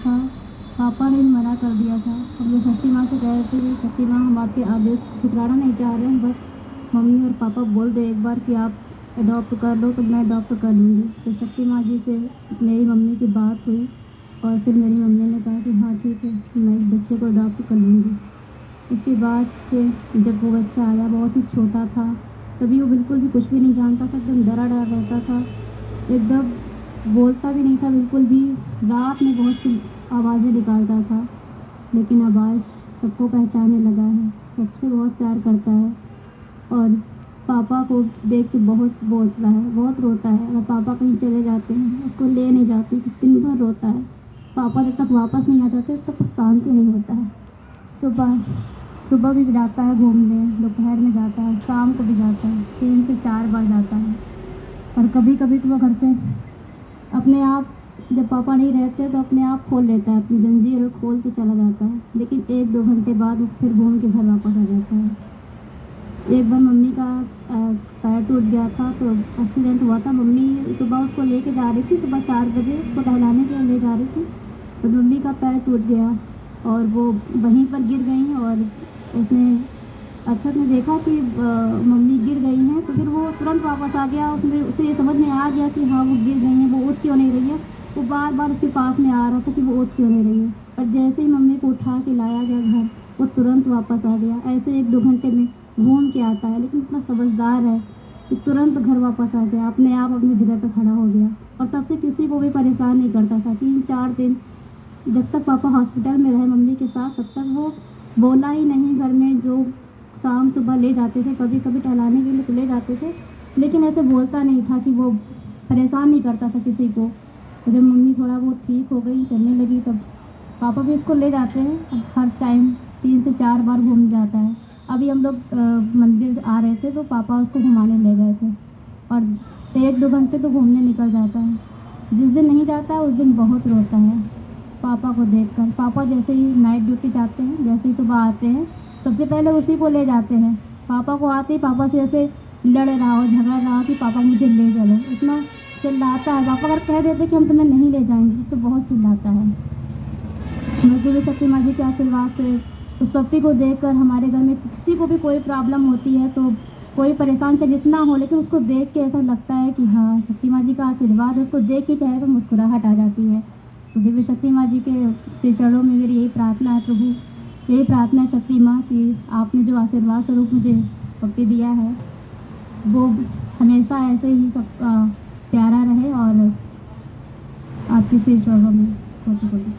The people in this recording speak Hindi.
था, पापा ने भी मना कर दिया था। हम लोग शक्ति माँ से कह रहे थे कि शक्ति माँ हम आपके आदेश को ठुकराना नहीं चाह रहे हैं, बस मम्मी और पापा बोल दो एक बार कि आप अडॉप्ट कर लो तो मैं अडॉप्ट कर लूँगी। तो शक्ति माँ जी से मेरी मम्मी की बात हुई और फिर मेरी मम्मी ने कहा कि हाँ ठीक है, मैं इस बच्चे को अडॉप्ट कर लूँगी। उसके बाद से जब वो बच्चा आया, बहुत ही छोटा था, तभी वो बिल्कुल भी कुछ भी नहीं जानता था, एकदम डरा डरा रहता था, एकदम बोलता भी नहीं था बिल्कुल भी। रात में बहुत सी आवाज़ें निकालता था, लेकिन अब आज सबको पहचानने लगा है, सबसे बहुत प्यार करता है और पापा को देख के बहुत बोलता है, बहुत रोता है। अगर पापा कहीं चले जाते हैं, उसको ले नहीं जाते तो दिन भर रोता है। पापा जब तक वापस नहीं आ जाते तब तक शांति नहीं होता है। सुबह सुबह भी जाता है घूमने, दोपहर में जाता है, शाम को भी जाता है, 3 से 4 बार जाता है। और कभी कभी तो वो घर से अपने आप, जब पापा नहीं रहते तो अपने आप खोल लेता है, अपनी जंजीर और खोल के चला जाता है, लेकिन 1-2 घंटे बाद वो फिर घूम के घर वापस आ जाता है। एक बार मम्मी का पैर टूट गया था तो एक्सीडेंट हुआ था। मम्मी सुबह उसको लेके जा रही थी, सुबह 4 बजे उसको टहलाने के लिए ले जा रही थी, तो मम्मी का पैर टूट गया और वो वहीं पर गिर गई और उसने अक्षत ने देखा कि मम्मी गिर गई हैं, तो फिर वो तुरंत वापस आ गया। उसे ये समझ में आ गया कि हाँ वो गिर गई हैं, वो उठ क्यों नहीं रही है। वो बार बार उसके पास में आ रहा था कि वो उठ क्यों नहीं रही है, और जैसे ही मम्मी को उठा के लाया गया घर, वो तुरंत वापस आ गया। ऐसे 1-2 घंटे में घूम के आता है, लेकिन इतना समझदार है कि तुरंत घर वापस आ गया, अपने आप अपनी जगह पर खड़ा हो गया और तब से किसी को भी परेशान नहीं करता था। 3-4 दिन जब तक पापा हॉस्पिटल में रहे मम्मी के साथ, तब तक वो बोला ही नहीं। घर में जो शाम सुबह ले जाते थे, कभी कभी टहलाने के लिए तो ले जाते थे, लेकिन ऐसे बोलता नहीं था कि वो परेशान नहीं करता था किसी को। तो जब मम्मी थोड़ा बहुत ठीक हो गई, चलने लगी, तब पापा भी इसको ले जाते हैं हर टाइम, 3 से 4 बार घूम जाता है। अभी हम लोग मंदिर आ रहे थे तो पापा उसको घुमाने ले गए थे और 1-2 घंटे तो घूमने निकल जाता है। जिस दिन नहीं जाता है उस दिन बहुत रोता है पापा को देखकर। पापा जैसे ही नाइट ड्यूटी जाते हैं, जैसे ही सुबह आते हैं, सबसे पहले उसी को ले जाते हैं। पापा को आते ही पापा से ऐसे लड़ रहा हो, झगड़ रहा हो कि पापा मुझे ले चलो, इतना चिल्लाता है। पापा अगर कह देते कि हम तुम्हें नहीं ले जाएंगे तो बहुत चिल्लाता है। मजदूर शक्ति माँ जी के आशीर्वाद से उस पप्पी को देखकर हमारे घर में किसी को भी कोई प्रॉब्लम होती है तो कोई परेशान चाहे जितना हो, लेकिन उसको देख के ऐसा लगता है कि हाँ शक्ति माँ जी का आशीर्वाद है। उसको देख के चेहरे पर मुस्कुराहट आ जाती है। तो दिव्य शक्ति माँ जी के चरणों में मेरी यही प्रार्थना है, प्रभु यही प्रार्थना है शक्ति माँ कि आपने जो आशीर्वाद स्वरूप मुझे पप्पी दिया है वो हमेशा ऐसे ही सब प्यारा रहे और आपके सिर चरणों में कोटि कोटि